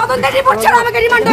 তদন্তের রিপোর্ট ছাড়া আমাকে রিমান্ডে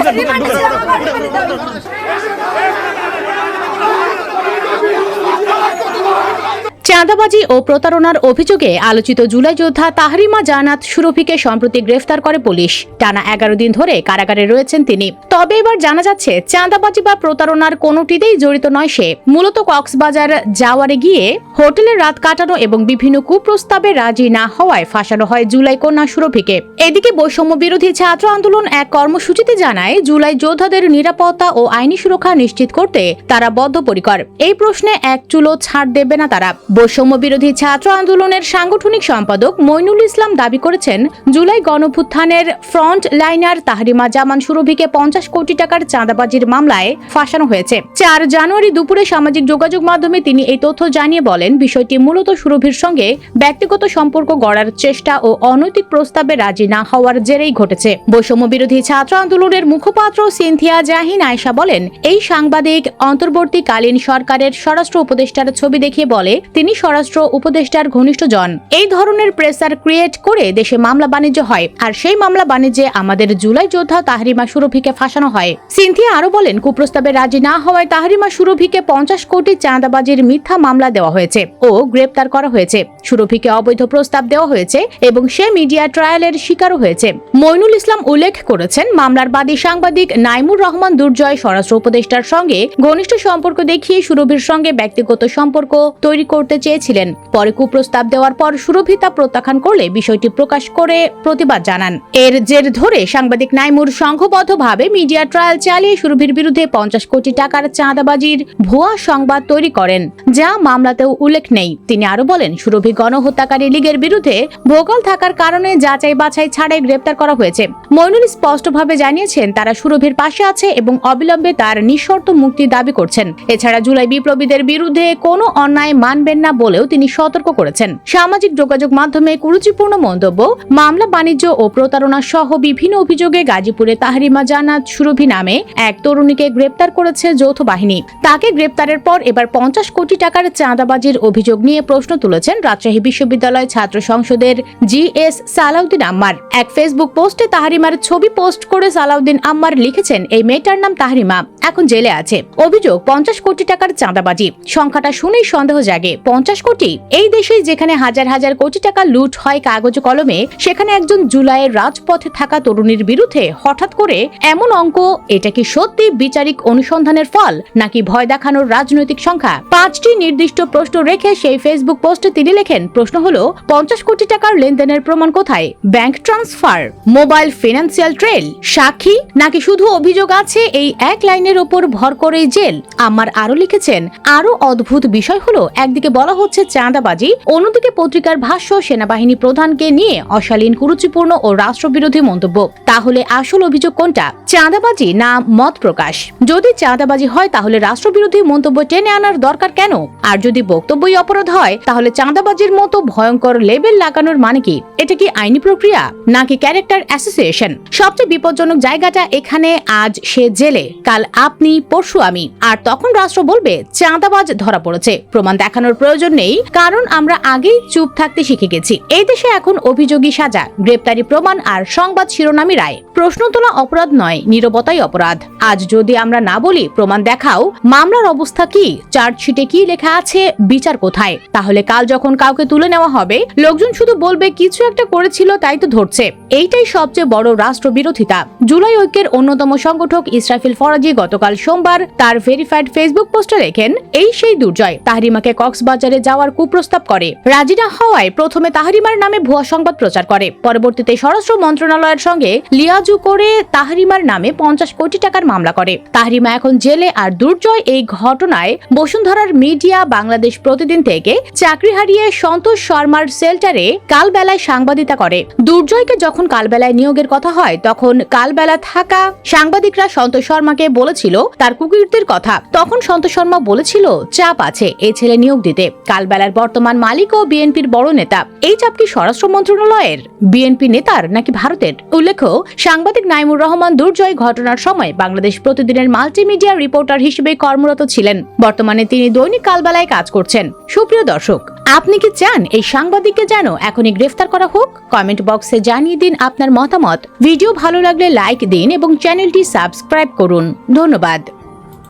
চাঁদাবাজি ও প্রতারণার অভিযোগে আলোচিত জুলাই যোদ্ধা তাহরিমা জান্নাত সুরভিকে সম্প্রতি গ্রেফতার করে পুলিশ। টানা 11 দিন ধরে কারাগারে রয়েছেন তিনি। তবে এবার জানা যাচ্ছে চাঁদাবাজি বা প্রতারণার কোনোটিতেই জড়িত নয় সে। মূলত কক্সবাজার যাওয়ারে গিয়ে হোটেলে রাত কাটানো এবং বিভিন্ন কুপ্রস্তাবে রাজি না হওয়ায় ফাঁসানো হয় জুলাই কন্যা সুরভিকে। এদিকে বৈষম্য বিরোধী ছাত্র আন্দোলন এক কর্মসূচিতে জানায় জুলাই যোদ্ধাদের নিরাপত্তা ও আইনি সুরক্ষা নিশ্চিত করতে তারা বদ্ধপরিকর। এই প্রশ্নে এক চুলো ছাড় দেবে না তারা। বৈষম্য বিরোধী ছাত্র আন্দোলনের সাংগঠনিক সম্পাদক মইনুল ইসলাম দাবি করেছেন জুলাই গণঅভ্যুত্থানের ফ্রন্ট লাইনার তাহরিমা জামান সুরভিকে 50 কোটি টাকার চাঁদাবাজির মামলায় ফাঁসানো হয়েছে। 4 জানুয়ারি দুপুরে সামাজিক যোগাযোগ মাধ্যমে তিনি এই তথ্য জানিয়ে বলেন বিষয়টি মূলত সুরভির সঙ্গে ব্যক্তিগত সম্পর্ক গড়ার চেষ্টা ও অনৈতিক প্রস্তাবে রাজি না হওয়ার জেরেই ঘটেছে। বৈষম্য বিরোধী ছাত্র আন্দোলনের মুখপাত্র সিনথিয়া জাহিন আয়েশা বলেন এই সাংবাদিক অন্তর্বর্তীকালীন সরকারের স্বরাষ্ট্র উপদেষ্টার ছবি দেখিয়ে বলে তিনি স্বরাষ্ট্র উপদেষ্টার ঘনিষ্ঠজন। এই ধরনের প্রেসার ক্রিয়েট করে দেশে মামলা বাণিজ্য হয়, আর সেই মামলা বাণিজ্যে আমাদের জুলাই যোদ্ধা তাহরিমা সুরভিকে ফাঁসানো হয়। সিনথিয়া আরো বলেন কুপ্রস্তাবে রাজি না হওয়ায় তাহরিমা সুরভিকে 50 কোটি চাঁদাবাজির মিথ্যা মামলা দেওয়া হয়েছে ও গ্রেপ্তার করা হয়েছে। সুরভিকে অবৈধ প্রস্তাব দেওয়া হয়েছে এবং সে মিডিয়া ট্রায়ালের শিকারও হয়েছে। মইনুল ইসলাম উল্লেখ করেছেন মামলার বাদী সাংবাদিক নাইমুর রহমান দুর্জয় স্বরাষ্ট্র উপদেষ্টার সঙ্গে ঘনিষ্ঠ সম্পর্ক দেখিয়ে সুরভির সঙ্গে ব্যক্তিগত সম্পর্ক তৈরি করতে চেয়েছিলেন। পরে কুপ্রস্তাব দেওয়ার পর সুরভি তা প্রত্যাখ্যান করলে বিষয়টি প্রকাশ করে প্রতিবাদ জানান। এর জের ধরে সাংবাদিক নাইমুর সংঘবদ্ধভাবে মিডিয়া ট্রায়াল চালিয়ে সুরভির বিরুদ্ধে 50 কোটি টাকার চাঁদাবাজির ভুয়া সংবাদ তৈরি করেন, যা মামলাতেও উল্লেখ নেই। তিনি আরো বলেন সুরভি গণহত্যাকারী লীগের বিরুদ্ধে ভোকাল থাকার কারণে যাচাই বাছাই ছাড়াই গ্রেপ্তার করা হয়েছে। মইনুল স্পষ্টভাবে জানিয়েছেন তারা সুরভির পাশে আছে এবং অবিলম্বে তার নিঃশর্ত মুক্তি দাবি করছেন। এছাড়া জুলাই বিপ্লবীদের বিরুদ্ধে কোনো অন্যায় মানবেন না বলেও তিনি সতর্ক করেছেন। সামাজিক যোগাযোগ মাধ্যমে কুরুচিপূর্ণ মন্তব্য, মামলা বাণিজ্য ও প্রতারণা সহ বিভিন্ন অভিযোগে গাজীপুরে তাহরিমা জান্নাত সুরভি নামে এক তরুণীকে গ্রেপ্তার করেছে যৌথ বাহিনী। তাকে গ্রেপ্তারের পর এবার 50 কোটি টাকার চাঁদাবাজির অভিযোগ নিয়ে প্রশ্ন তুলেছেন রাজশাহী বিশ্ববিদ্যালয় ছাত্র সংসদের জিএস সালাউদ্দিন আম্মার। এক ফেসবুক পোস্টে তাহরিমার ছবি পোস্ট করে সালাউদ্দিন আম্মার লিখেছেন এই মেয়েটার নাম তাহরিমা, এখন জেলে আছে। অভিযোগ 50 কোটি টাকার চাঁদাবাজি। সংখ্যাটা শুনেই সন্দেহ জাগে। 50 কোটি? এই দেশে যেখানে হাজার হাজার কোটি টাকা লুট হয় কাগজ কলমে, সেখানে একজন জুলাইয়ের রাজপথে থাকা তরুণীর বিরুদ্ধে হঠাৎ করে এমন অঙ্ক, এটা কি সত্যি বিচারিক অনুসন্ধানের ফল নাকি ভয় দেখানোর রাজনৈতিক সংখ্যা? 5টি নির্দিষ্ট প্রশ্ন রেখে সেই ফেসবুক পোস্টে তিনি লেখেন প্রশ্ন হলো 50 কোটি টাকার লেনদেনের প্রমাণ কোথায়? Bank transfer, mobile financial trail, সাক্ষী নাকি শুধু অভিযোগ আছে? এই এক লাইনের ওপর ভর করেই জেল। আমার আরো লিখেছেন আরো অদ্ভুত বিষয় হলো একদিকে বলা হচ্ছে চাঁদাবাজি, অন্যদিকে পত্রিকার ভাষ্য সেনাবাহিনী প্রধানকে নিয়ে অশালীন কুরুচিপূর্ণ ও রাষ্ট্রবিরোধী মন্তব্য। তাহলে আসল অভিযোগ কোনটা? চাঁদাবাজি না মত প্রকাশ? যদি চাঁদাবাজি হয় তাহলে রাষ্ট্রবিরোধী মন্তব্য টেনে আনার দরকার কেন? আর যদি বক্তব্যই অপরাধ হয় তাহলে চাঁদাবাজির মতো ভয়ঙ্কর লেবেল লাগানোর মানে কি? এটা কি আইনি প্রক্রিয়া নাকি ক্যারেক্টার অ্যাসোসিয়েশন? সবচেয়ে বিপজ্জনক জায়গাটা এখানে, আজ সে জেলে, কাল আপনি, পরশু আমি, আর তখন রাষ্ট্র বলবে চাঁদাবাজ ধরা পড়েছে। প্রমাণ দেখানোর প্রয়োজন নেই, কারণ আমরা আগেই চুপ থাকতে শিখে গেছি। এই দেশে এখন অভিযোগী সাজা, গ্রেপ্তারি প্রমাণ আর সংবাদ শিরোনামই রায়। প্রশ্ন তোলা অপরাধ নয়, নীরবতাই অপরাধ। আজ যদি আমরা না বলি প্রমাণ দেখাও, মামলার অবস্থা কি, চার্জশিটে কি লেখা আছে, বিচার কোথায়, তাহলে কাল যখন কাউকে তুলে নেওয়া হবে লোকজন শুধু বলবে কিছু একটা করেছিল তাই তো ধরছে। এইটাই সবচেয়ে বড় রাষ্ট্রবিরোধিতা। জুলাই ঐক্যের অন্যতম সংগঠক ইসরাফিল ফরাজি গতকাল সোমবার তার ভেরিফাইড ফেসবুক পোস্টে লেখেন এই সেই দুর্জয় তাহরিমাকে কক্সবাজারে যাওয়ার কুপ্রস্তাব করে। রাজি না হওয়ায় প্রথমে তাহরিমার নামে ভুয়া সংবাদ প্রচার করে, পরবর্তীতে স্বরাষ্ট্র মন্ত্রণালয়ের সঙ্গে লিয়াজু করে তাহরিমার নামে 50 কোটি টাকার মামলা করে। তাহরিমা এখন জেলে, আর দুর্জয় এই ঘটনায় বসুন্ধরার মিডিয়া বাংলাদেশ প্রতিদিন থেকে চাকরি হারিয়ে সন্তোষ শর্মার সেল্টারে কালবেলায় সাংবাদিকতা করে। দুর্জয়কে যখন কালবেলায় নিয়োগের কথা হয় তখন কালবেলা থাকা সাংবাদিকরা সন্তোষ শর্মাকে বলেছিল তার কুকুরদের কথা। তখন সন্তোষ শর্মা বলেছিল চাপ আছে এই ছেলে নিয়োগ দিতে। কালবেলার বর্তমান মালিক ও বিএনপির বড় নেতা। এই চাপ কি স্বরাষ্ট্র মন্ত্রণালয়ের, বিএনপি নেতার নাকি ভারতের? উল্লেখ্য সাংবাদিক নাইমুর রহমান দুর্জয় ঘটনার সময় বাংলাদেশ প্রতিদিনের মাল্টিমিডিয়া রিপোর্টার হিসেবে কর্মরত ছিলেন। বর্তমানে তিনি দৈনিক কালবেলায় কাজ করছেন। সুপ্রিয় দর্শক, আপনি কি চান এই সাংবাদিককে যেন এখনই গ্রেফতার করা হোক? কমেন্ট বক্সে জানিয়ে দিন আপনার মতামত। ভিডিও ভালো লাগলে লাইক দিন এবং চ্যানেলটি সাবস্ক্রাইব করুন। ধন্যবাদ।